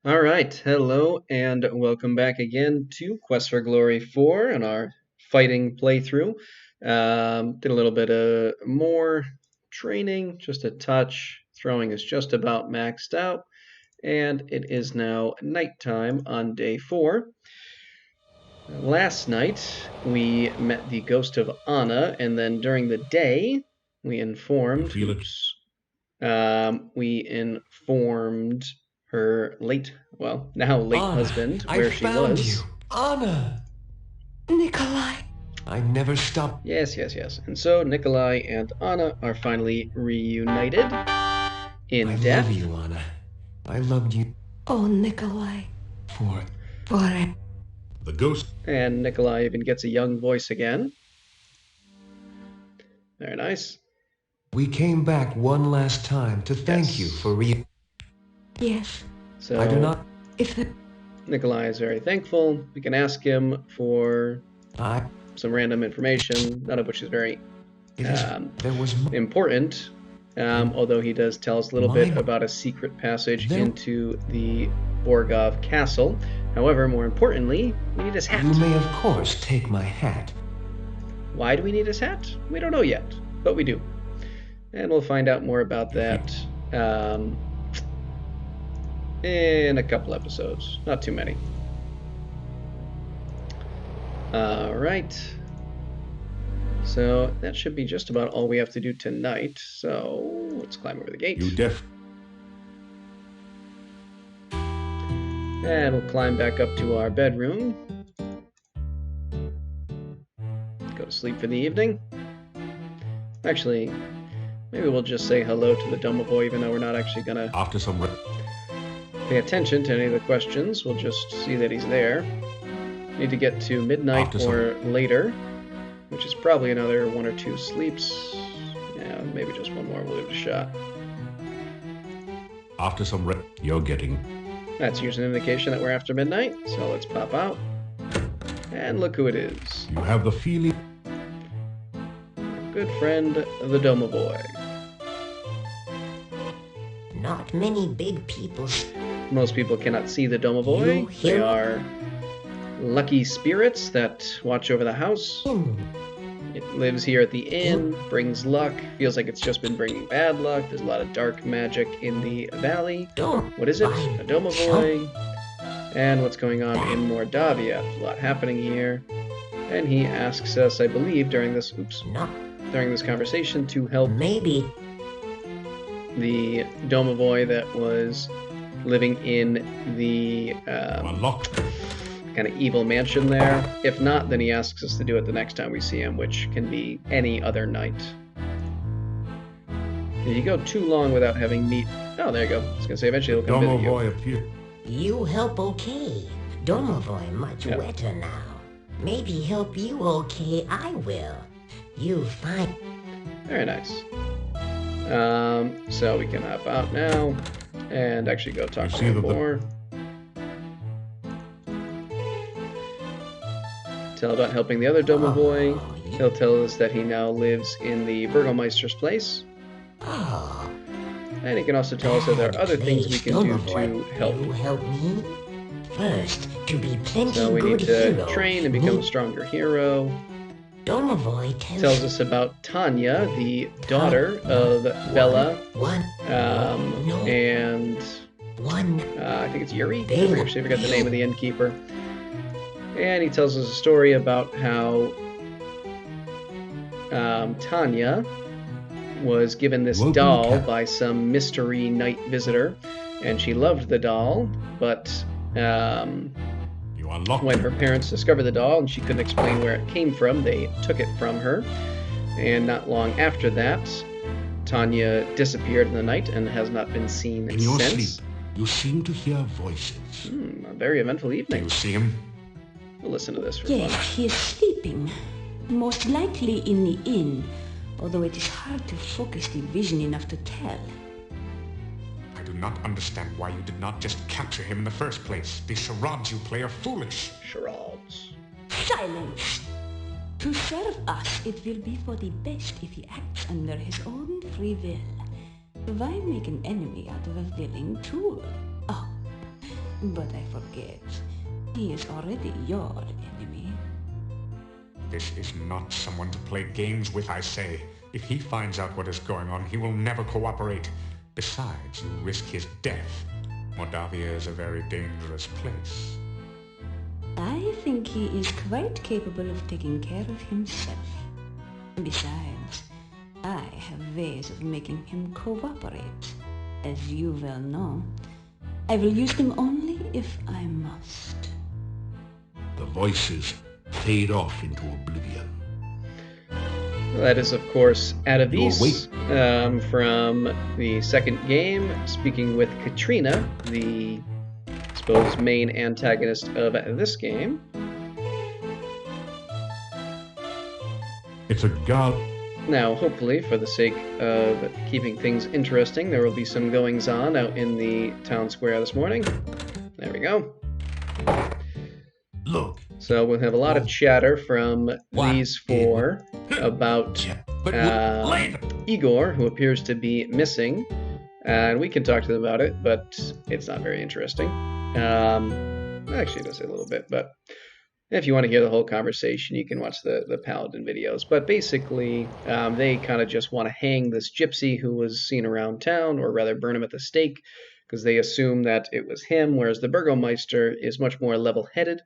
All right, hello and welcome back again to Quest for Glory 4 and our fighting playthrough. Did a little bit of more training, just a touch. Throwing is just about maxed out, and it is now nighttime on day 4. Last night we met the ghost of Anna, and then during the day we informed. Feel it? We informed her now late Anna, husband, I where she found was. you. Anna! Nikolai! I never stopped. Yes. And so Nikolai and Anna are finally reunited in I death. love you, Anna. I loved you Oh, Nikolai. for Forever. The ghost. And Nikolai even gets a young voice again. Very nice. We came back one last time to thank you for Yes. So I do not. If the Nikolai is very thankful. We can ask him for I. some random information, none of which is very It is. There was. important, although he does tell us a little bit about a secret passage There- into the Borgov castle. However, more importantly, we need his hat. You may, of course, take my hat. Why do we need his hat? We don't know yet, but we do. And we'll find out more about that in a couple episodes. Not too many. Alright. So that should be just about all we have to do tonight. So let's climb over the gate. You def. And we'll climb back up to our bedroom. Go to sleep for the evening. Actually, maybe we'll just say hello to the domovoy, even though we're not actually gonna After some. pay attention to any of the questions. We'll just see that he's there. Need to get to midnight or later, which is probably another 1 or 2 sleeps. Yeah, maybe just one more. We'll give it a shot. After some. You're getting. That's usually an indication that we're after midnight, so let's pop out. And look who it is. You have the feeling. Good friend, the domovoy. Not many big people. Most people cannot see the domovoy. They are lucky spirits that watch over the house. It lives here at the inn, brings luck, feels like it's just been bringing bad luck. There's a lot of dark magic in the valley. What is it? A domovoy. And what's going on in Mordavia? There's a lot happening here. And he asks us, I believe, during this conversation to help Maybe the domovoy that was living in the Unlocked. kind of evil mansion there. If not, then he asks us to do it the next time we see him, which can be any other night. If you go too long without having meat... Oh, there you go. I was going to say, eventually he'll come visit you. Domovoy appear. you help okay. Domovoy much Yeah. wetter now. Maybe help you okay, I will. You find Very nice. So we can hop out now and actually go talk You to see him that the- more. Tell about helping the other domovoy. He'll tell us that he now lives in the Burgomeister's place. Oh, And he can also tell us that there are other things we can do to help. You help me? First, to be plenty So we need good to hero. train and become a stronger hero. Domovoy tells Tells us about Tanya, the daughter of Bella, one, and one. I think it's Yuri. I actually forgot the name of the innkeeper. And he tells us a story about how Tanya was given this Welcome, doll Cap. by some mystery night visitor, and she loved the doll, but You unlocked. when her parents discovered the doll and she couldn't explain where it came from, they took it from her. And not long after that, Tanya disappeared in the night and has not been seen In your since. sleep, you seem to hear voices. A very eventful Do evening. you see him? We'll listen to this for Yes, fun. he is sleeping. Most likely in the inn, although it is hard to focus the vision enough to tell. I do not understand why you did not just capture him in the first place. The charades you play are foolish. Charades. Silence! To serve us, it will be for the best if he acts under his own free will. Why make an enemy out of a willing tool? Oh, But I forget. He is already your enemy. This is not someone to play games with, I say. If he finds out what is going on, he will never cooperate. Besides, you risk his death. Moldavia is a very dangerous place. I think he is quite capable of taking care of himself. Besides, I have ways of making him cooperate. As you well know, I will use them only if I must. The voices fade off into oblivion. That is, of course, Atavis from the second game, speaking with Katrina, the, I suppose, main antagonist of this game. It's a god. Now, hopefully, for the sake of keeping things interesting, there will be some goings-on out in the town square this morning. There we go. Look. So we'll have a lot of chatter from these four about Igor, who appears to be missing. And we can talk to them about it, but it's not very interesting. Actually, it does a little bit, but if you want to hear the whole conversation, you can watch the Paladin videos. But basically, they kind of just want to hang this gypsy who was seen around town, or rather burn him at the stake, because they assume that it was him, whereas the Burgomeister is much more level-headed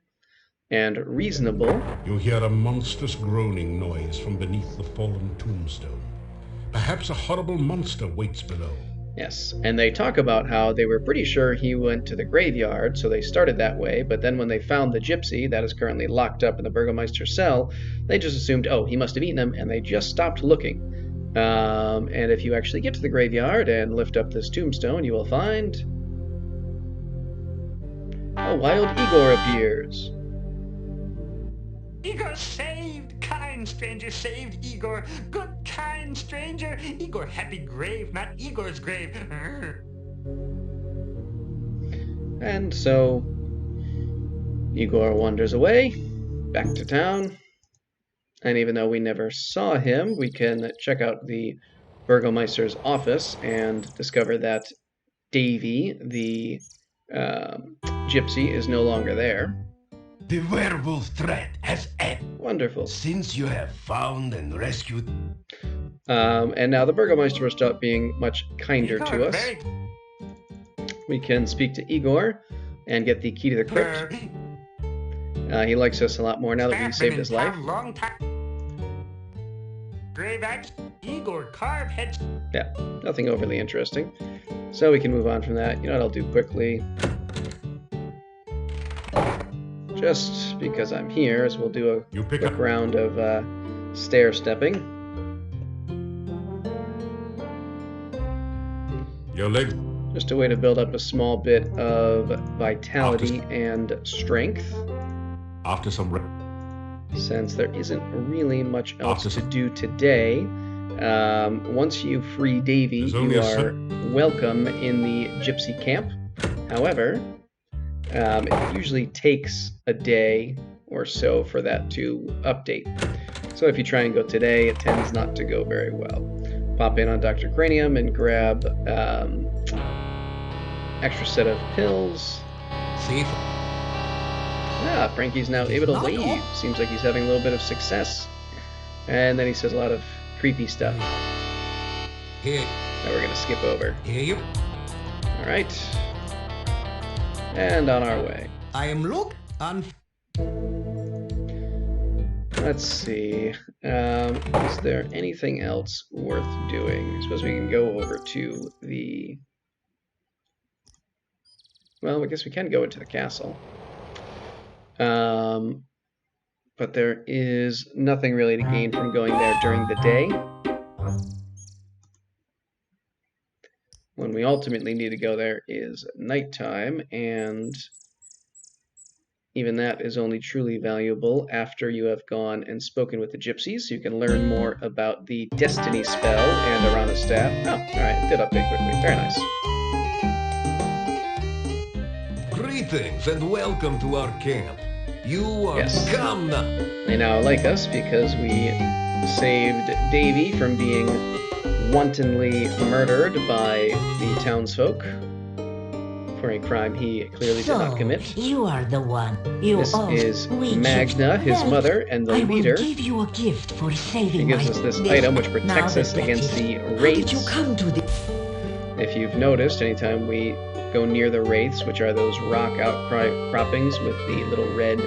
and reasonable. You hear a monstrous groaning noise from beneath the fallen tombstone. Perhaps a horrible monster waits below. Yes, and they talk about how they were pretty sure he went to the graveyard, so they started that way, but then when they found the gypsy that is currently locked up in the Burgomeister's cell, they just assumed, oh, he must have eaten him, and they just stopped looking. And if you actually get to the graveyard and lift up this tombstone, you will find a wild Igor appears. Igor saved! Kind stranger saved Igor! Good kind stranger! Igor happy grave, not Igor's grave! And so Igor wanders away, back to town. And even though we never saw him, we can check out the Burgomeister's office and discover that Davy, the gypsy, is no longer there. The werewolf threat has ended. Wonderful. Since you have found and rescued... and now the Burgomeister will stop being much kinder to us. We can speak to Igor and get the key to the crypt. He likes us a lot more now that we saved his life. Grave axe, Igor, carve heads. Yeah, nothing overly interesting. So we can move on from that. You know what I'll do quickly? Just because I'm here, as we'll do a quick round of stair-stepping. Your leg. Just a way to build up a small bit of vitality and strength. After some since there isn't really much else to do today. Once you free Davy, you are welcome in the Gypsy camp. However, it usually takes a day or so for that to update. So if you try and go today, it tends not to go very well. Pop in on Dr. Cranium and grab extra set of pills. See? Ah, Frankie's now able to leave. Seems like he's having a little bit of success. And then he says a lot of creepy stuff Here. that we're going to skip over. Here you. Alright. And on our way. I am Luke and... Let's see. Is there anything else worth doing? I suppose we can go over to the... Well, I guess we can go into the castle. But there is nothing really to gain from going there during the day. When we ultimately need to go there is nighttime, and even that is only truly valuable after you have gone and spoken with the Gypsies, so you can learn more about the Destiny spell and around the staff. Oh, alright, it did update quickly. Very nice. Greetings and welcome to our camp. You are come now. They now like us because we saved Davy from being wantonly murdered by the townsfolk for a crime he clearly did not commit. You are the one. This is Magda, his mother, and the leader. I will give you a gift for saving She gives us this item which protects us against the wraiths. How did you come to this? If you've noticed, anytime we go near the wraiths, which are those rock outcroppings with the little red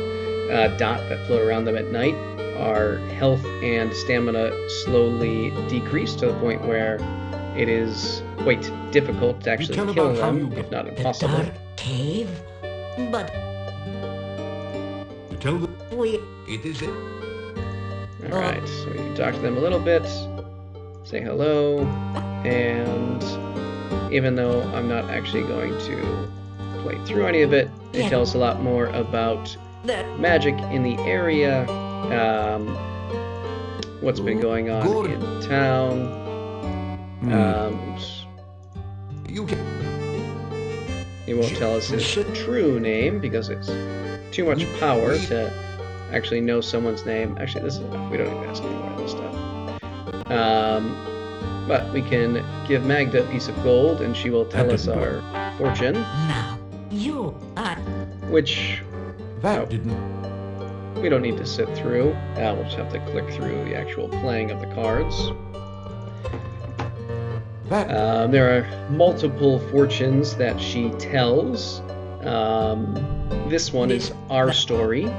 dot that float around them at night, our health and stamina slowly decrease to the point where it is quite difficult to actually kill them, if not impossible. The dark cave? But You tell them it is it. Alright, so we can talk to them a little bit, say hello, and even though I'm not actually going to play through any of it, it tells us a lot more about magic in the area, what's been going on in town. He won't tell us his true name because it's too much power to actually know someone's name. Actually, this is enough. We don't need to ask any more of this stuff. But we can give Magda a piece of gold, and she will tell us our fortune. Now, you are... Which... That didn't... We don't need to sit through. We'll just have to click through the actual playing of the cards. There are multiple fortunes that she tells. This one is our story.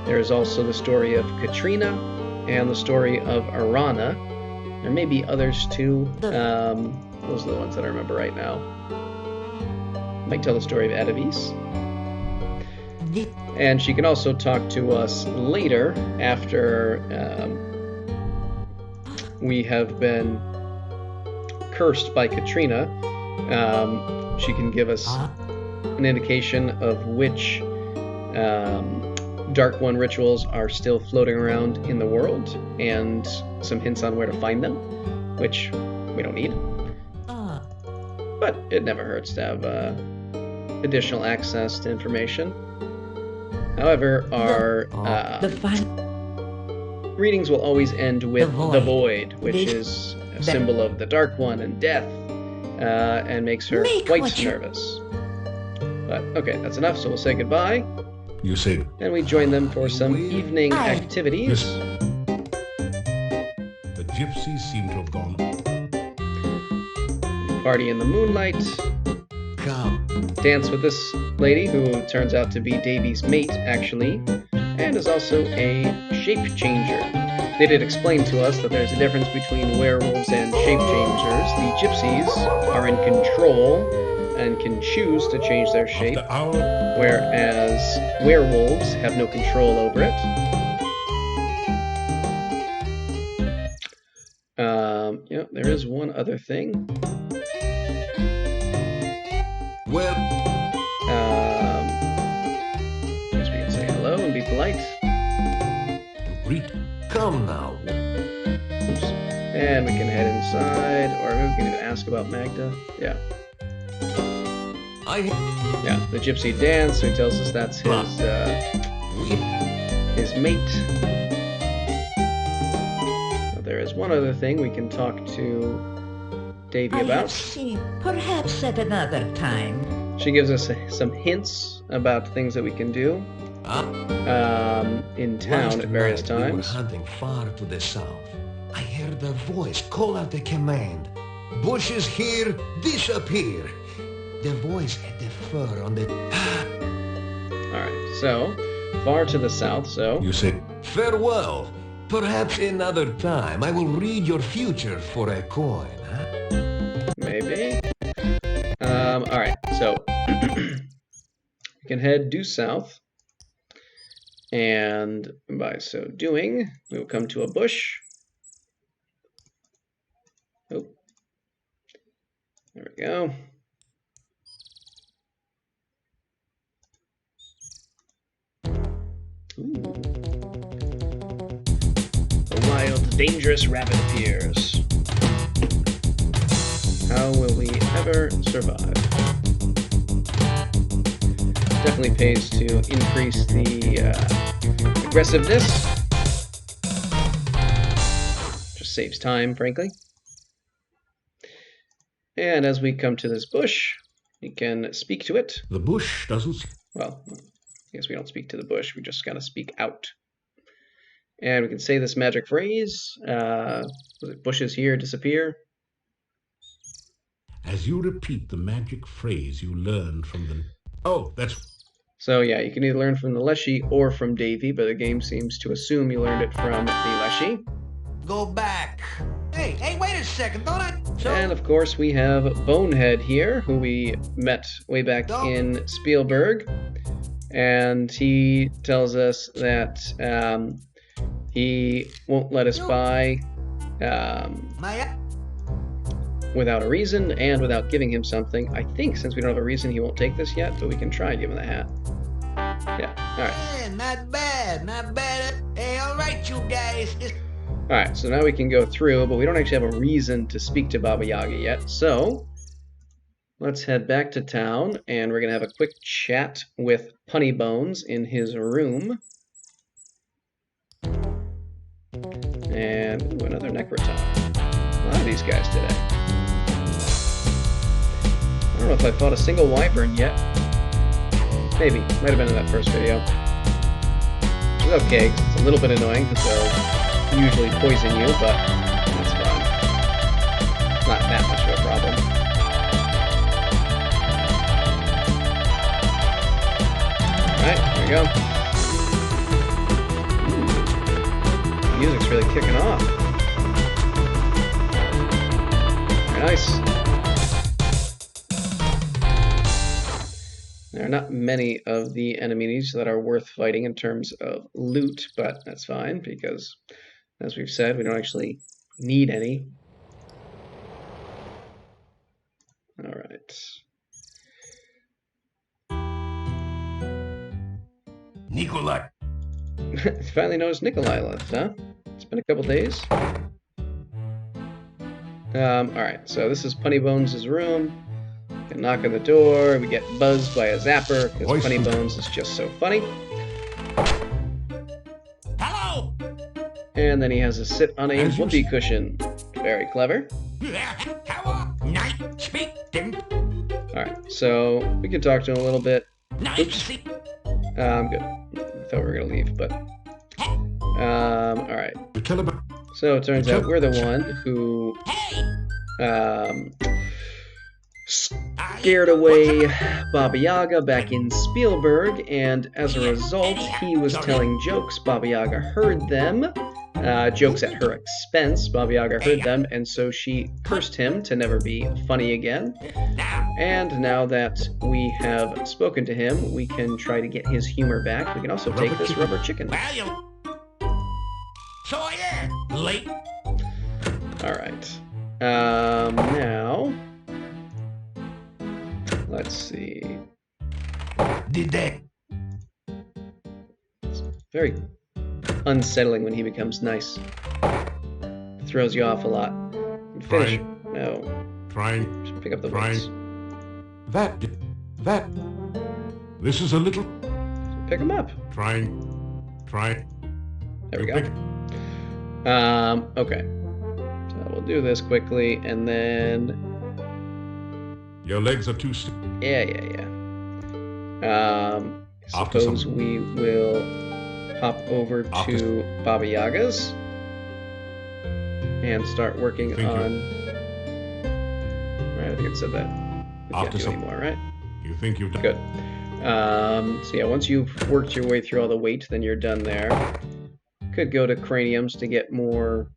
There is also the story of Katrina and the story of Arana. There may be others too. Those are the ones that I remember right now. Might tell the story of Edevis. And she can also talk to us later after we have been cursed by Katrina. She can give us an indication of which Dark One rituals are still floating around in the world, and some hints on where to find them, which we don't need. But it never hurts to have additional access to information. However, our readings will always end with the Void, which is a symbol of the Dark One and death, and makes her quite nervous. But okay, that's enough, so we'll say goodbye. You say... And we join them for some evening activities. The Gypsies seem to have gone... Party in the moonlight. Come. Dance with this lady, who turns out to be Davy's mate, actually, and is also a shape changer. They did explain to us that there's a difference between werewolves and shape changers. The Gypsies are in control and can choose to change their shape, whereas werewolves have no control over it. There is one other thing. Well, guess we can say hello and be polite. Come now. Oops. And we can head inside, or maybe we can even ask about Magda. Yeah. Yeah, the gypsy dance, so he tells us that's his mate. But there is one other thing we can talk to Davy about. Perhaps at another time. She gives us some hints about things that we can do in town at various times. We were hunting far to the south. I heard a voice call out a command. Bushes here, disappear. The voice had the fur on the... Alright, so, far to the south, so... You say, farewell. Perhaps another time I will read your future for a coin, huh? Maybe. Alright, so... we can head due south. And by so doing, we will come to a bush. Oh. There we go. Ooh. A wild, dangerous rabbit appears. How will we ever survive? Definitely pays to increase the aggressiveness. Just saves time, frankly. And as we come to this bush, You can speak to it. The bush doesn't... Well, I guess we don't speak to the bush. We just kind of speak out. And we can say this magic phrase. Was it bushes here disappear? As you repeat the magic phrase you learned from the... Oh, that's... So yeah, you can either learn from the Leshy or from Davy, but the game seems to assume you learned it from the Leshy. Go back. Hey, wait a second, don't I... And of course we have Bonehead here, who we met way back in Spielberg. And he tells us that he won't let us buy without a reason and without giving him something. I think since we don't have a reason, he won't take this yet, but we can try and give him the hat. Yeah, alright. Yeah, not bad. Hey, alright, you guys. Alright, so now we can go through, but we don't actually have a reason to speak to Baba Yaga yet, so let's head back to town, and we're going to have a quick chat with Punny Bones in his room. And ooh, another Necroton. A lot of these guys today. I don't know if I fought a single Wyvern yet. Maybe. Might have been in that first video. It's okay, 'cause it's a little bit annoying, because they'll usually poison you, but that's fine. Not that much of a problem. Alright, there we go. Ooh. The music's really kicking off. Very nice. There are not many of the enemies that are worth fighting in terms of loot, but that's fine because, as we've said, we don't actually need any. Alright. Nikolai. Finally noticed Nikolai left, huh? It's been a couple days. Alright, so this is Punny Bones' room. We can knock on the door, we get buzzed by a zapper, because Punny Bones is just so funny. Hello! And then he has to sit on a whoopee cushion. Very clever. Hello! Nice speak them. Alright, so we can talk to him a little bit. Nice Oops. to see. I'm good. I thought we were going to leave, but... alright. So it turns out we're the one who... scared away Baba Yaga back in Spielberg, and as a result, he was telling jokes. Baba Yaga heard them. Jokes at her expense. Baba Yaga heard them, and so she cursed him to never be funny again. And now that we have spoken to him, we can try to get his humor back. We can also take this rubber chicken. So I am late. Alright. Now... let's see. Did they? It's very unsettling when he becomes nice. It throws you off a lot. Finish. No. Trying. Just pick up the weights. That. This is a little... Pick him up. Trying. There we go. Okay. So we'll do this quickly, and then... Your legs are too stiff. Yeah. Suppose we will hop over to Baba Yaga's and start working on... Right, I think it said that. We can't do anymore, right? You think you've done... Good. So yeah, once you've worked your way through all the weight, then you're done there. Could go to craniums to get more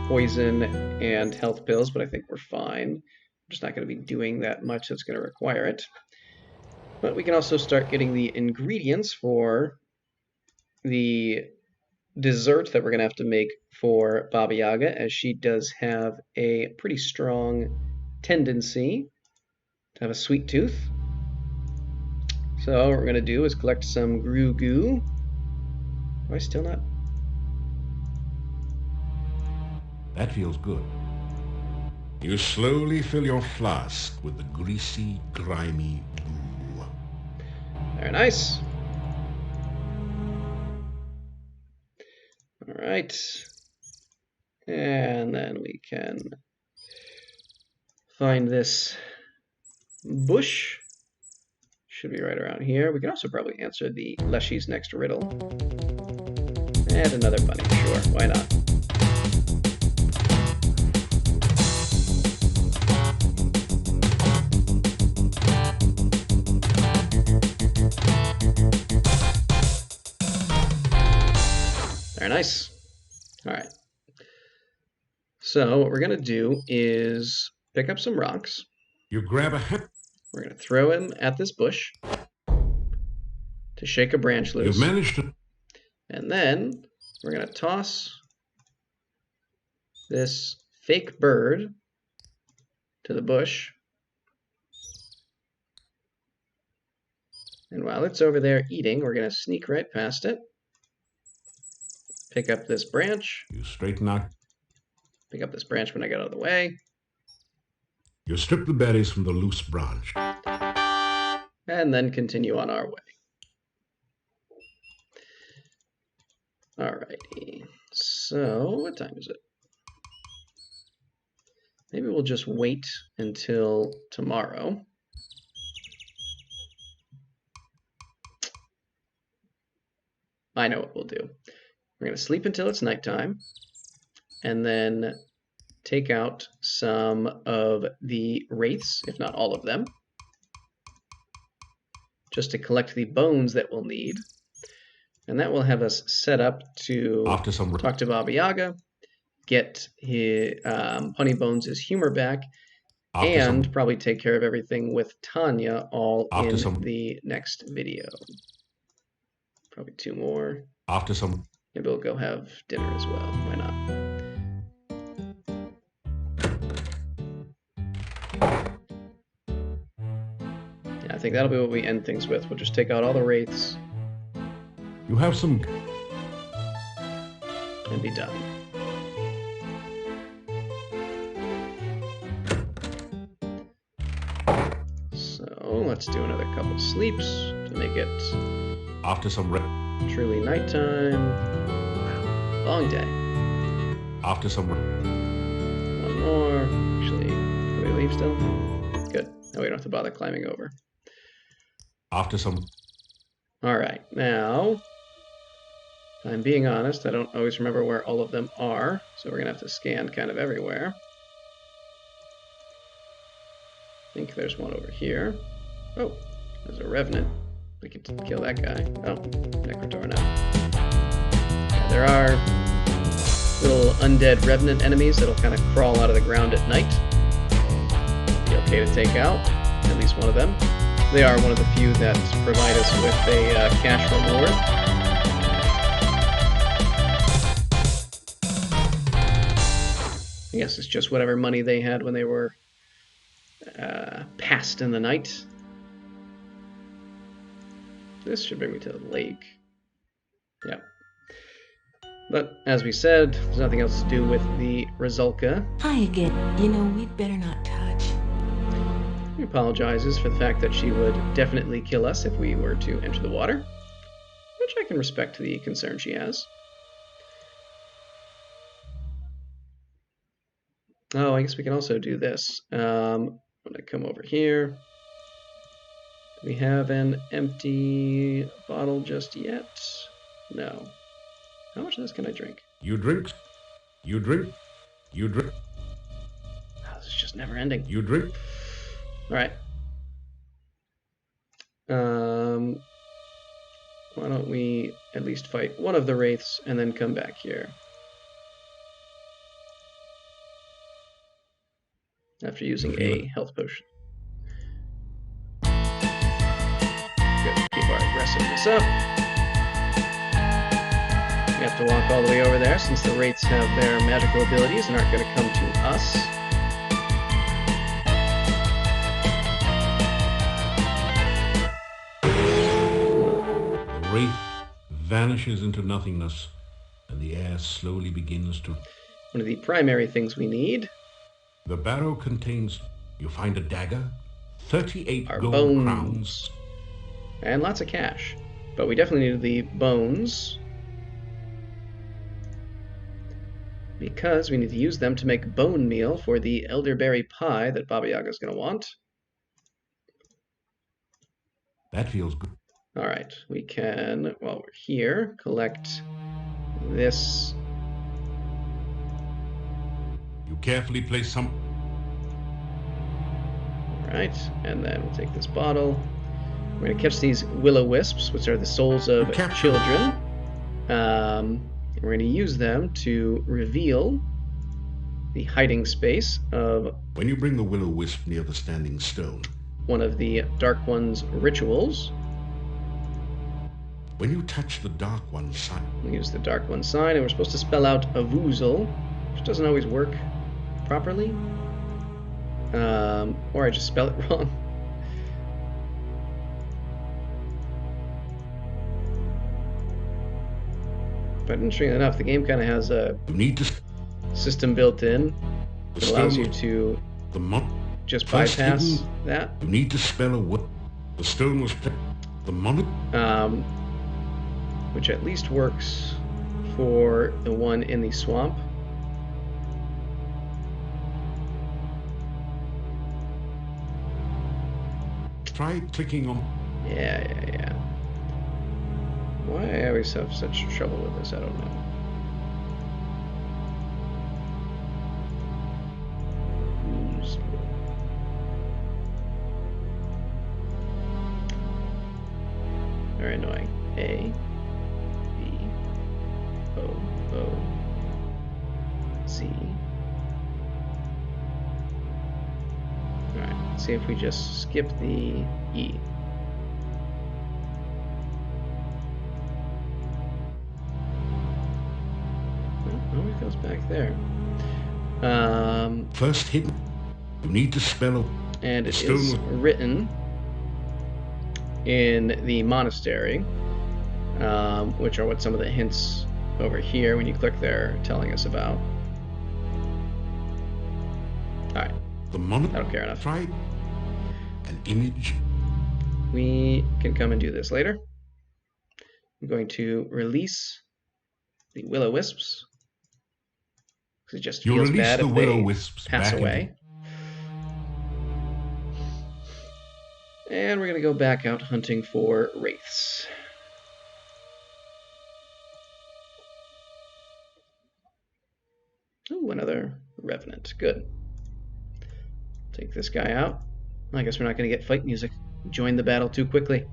poison and health pills, but I think we're fine. I'm just not going to be doing that much that's going to require it. But we can also start getting the ingredients for the dessert that we're going to have to make for Baba Yaga, as she does have a pretty strong tendency to have a sweet tooth. So what we're going to do is collect some Gru Goo. Am I still not? That feels good. You slowly fill your flask with the greasy, grimy goo. Very nice. All right. And then we can find this bush should be right around here. We can also probably answer the Leshy's next riddle. And another bunny, sure, why not? Very nice. All right. So what we're going to do is pick up some rocks. You grab a hat. We're going to throw him at this bush to shake a branch loose. You've managed to... And then we're going to toss this fake bird to the bush. And while it's over there eating, we're going to sneak right past it. Pick up this branch. You straighten out. Pick up this branch when I get out of the way. You strip the berries from the loose branch. And then continue on our way. Alrighty. So, what time is it? Maybe we'll just wait until tomorrow. I know what we'll do. We're going to sleep until it's nighttime, and then take out some of the wraiths, if not all of them, just to collect the bones that we'll need. And that will have us set up to talk to Baba Yaga, get his, Honey Bones' humor back, and probably take care of everything with Tanya all in the next video. Probably 2 more. Maybe we'll go have dinner as well. Why not? Yeah, I think that'll be what we end things with. We'll just take out all the wraiths. You have some... And be done. So, let's do another couple sleeps to make it... truly nighttime. Long day. One more. Actually, can we leave still? Good. Now we don't have to bother climbing over. Alright, now, if I'm being honest, I don't always remember where all of them are, so we're going to have to scan kind of everywhere. I think there's one over here. Oh, there's a revenant. We can kill that guy. Oh, Necrotor now. Yeah, there are little undead revenant enemies that'll kind of crawl out of the ground at night. Be okay to take out, at least one of them. They are one of the few that provide us with a cash reward. I guess it's just whatever money they had when they were passed in the night. This should bring me to the lake. Yeah. But, as we said, there's nothing else to do with the Rizulka. Hi again. You know, we'd better not touch. He apologizes for the fact that she would definitely kill us if we were to enter the water, which I can respect the concern she has. Oh, I guess we can also do this. When I come over here, do we have an empty bottle just yet? No. How much of this can I drink? You drink. You drink. You drink. Oh, this is just never ending. You drink. Alright. Why don't we at least fight one of the wraiths and then come back here. After using a health potion. Good. Keep our aggressiveness up. We have to walk all the way over there since the wraiths have their magical abilities and aren't going to come to us. The wraith vanishes into nothingness, and the air slowly begins to... One of the primary things we need. The barrow contains... You find a dagger, 38 our gold bones. crowns. And lots of cash. But we definitely need the bones. Because we need to use them to make bone meal for the elderberry pie that Baba Yaga's going to want. That feels good. Alright, we can, while we're here, collect this. You carefully place some... Alright, and then we'll take this bottle. We're going to catch these will-o-wisps, which are the souls of children. We're going to use them to reveal the hiding space of... When you bring the will-o-wisp near the standing stone... one of the Dark One's rituals. When you touch the Dark One sign... We use the Dark One sign, and we're supposed to spell out Avuzal, which doesn't always work properly. Or I just spell it wrong. But interestingly enough, the game kind of has a system built in that allows you to just bypass that. You need to spell a word. The stone was the monet. Which at least works for the one in the swamp. Try clicking on... Yeah. Why I always have such trouble with this, I don't know. Very annoying. A, B, O, C. Alright, let's see if we just skip the E. Oh, it goes back there. First hidden. You need to spell... And it is written in the monastery, which are what some of the hints over here, when you click there, are telling us about. Alright. The monet. I don't care enough. Try an image. We can come and do this later. I'm going to release the will-o-wisps. Because it just feels bad if they pass away. And we're going to go back out hunting for wraiths. Ooh, another revenant. Good. Take this guy out. I guess we're not going to get fight music. Join the battle too quickly.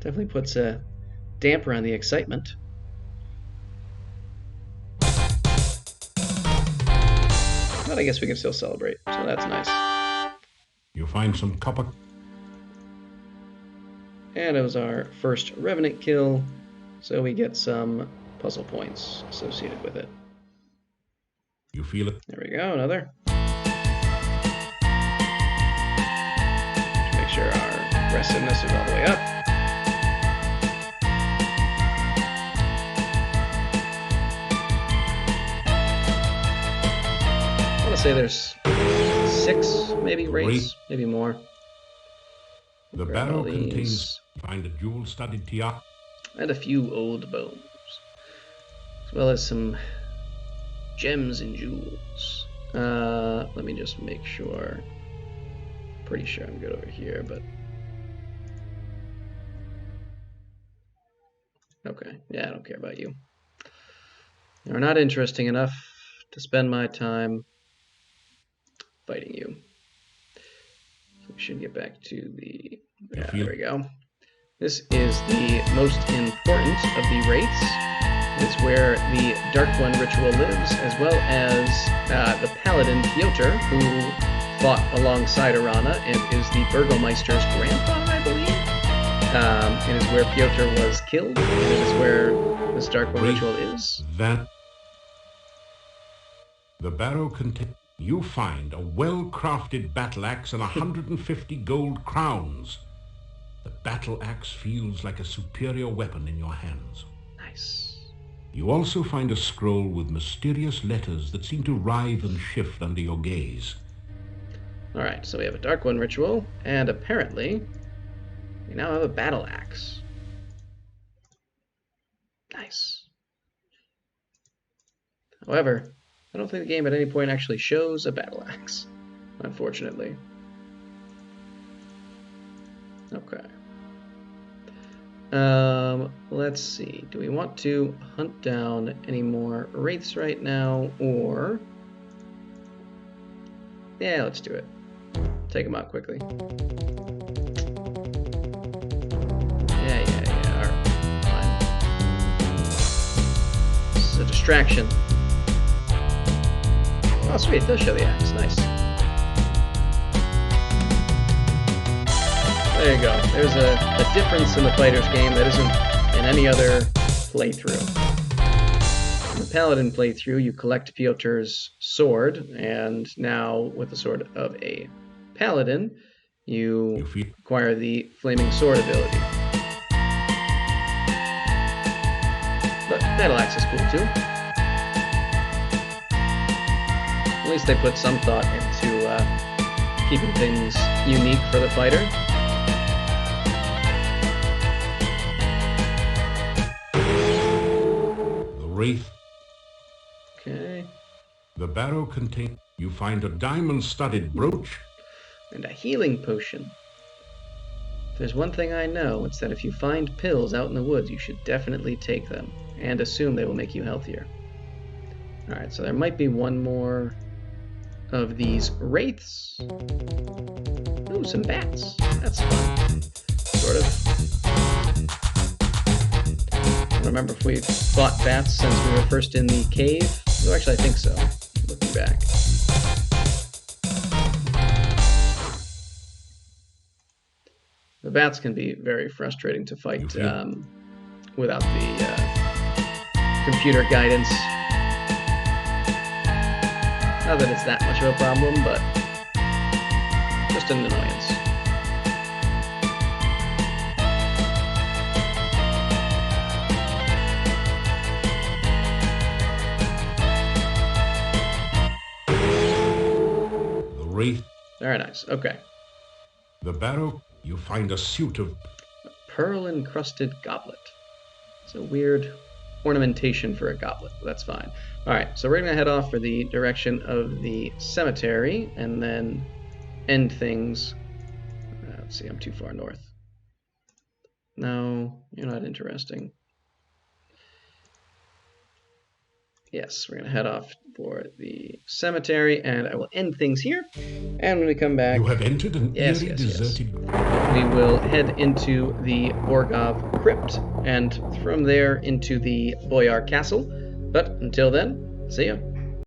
Definitely puts a damper on the excitement. But I guess we can still celebrate, so that's nice. You find some copper. And it was our first revenant kill, so we get some puzzle points associated with it. You feel it? There we go, another. Make sure our aggressiveness is all the way up. I want to say there's 6, maybe wraiths, maybe more. The barrel contains, find a jewel-studded tiara. And a few old bones. As well as some gems and jewels. Let me just make sure. Pretty sure I'm good over here, but... Okay, yeah, I don't care about you. You're not interesting enough to spend my time fighting you. So we should get back to the... Yeah, there we go. This is the most important of the wraiths. It's where the Dark One ritual lives, as well as the paladin Piotr, who fought alongside Arana and is the Burgomeister's grandfather, I believe. It is where Piotr was killed, and it is where this Dark One ritual is. The barrow contains... You find a well-crafted battle axe and 150 gold crowns. The battle axe feels like a superior weapon in your hands. Nice. You also find a scroll with mysterious letters that seem to writhe and shift under your gaze. Alright, so we have a Dark One ritual, and apparently we now have a battle axe. Nice. However, I don't think the game at any point actually shows a battle axe, unfortunately. Okay. Let's see. Do we want to hunt down any more wraiths right now, or... Yeah, let's do it. Take them out quickly. Yeah. Alright, fine. This is a distraction. Oh, sweet. It does show the axe. Nice. There you go. There's a difference in the fighter's game that isn't in any other playthrough. In the Paladin playthrough, you collect Piotr's sword, and now with the sword of a Paladin, you acquire the Flaming Sword ability. But Battle Axe is cool too. At least they put some thought into keeping things unique for the fighter. Wraith. Okay. The barrow contains... You find a diamond-studded brooch. And a healing potion. If there's one thing I know, it's that if you find pills out in the woods, you should definitely take them. And assume they will make you healthier. Alright, so there might be one more of these wraiths. Ooh, some bats. That's fun. Sort of. I don't remember if we've fought bats since we were first in the cave. Oh, actually, I think so. Looking back. The bats can be very frustrating to fight without the computer guidance. Not that it's that much of a problem, but just an annoyance. Wraith. Very nice. Okay. The barrow, you find a suit of... A pearl-encrusted goblet. It's a weird ornamentation for a goblet, but that's fine. Alright, so we're going to head off for the direction of the cemetery, and then end things... let's see, I'm too far north. No, you're not interesting. Yes, we're going to head off for the cemetery, and I will end things here. And when we come back... You have entered an eerie deserted... We will head into the Borgov crypt, and from there into the Boyar castle. But until then, see ya.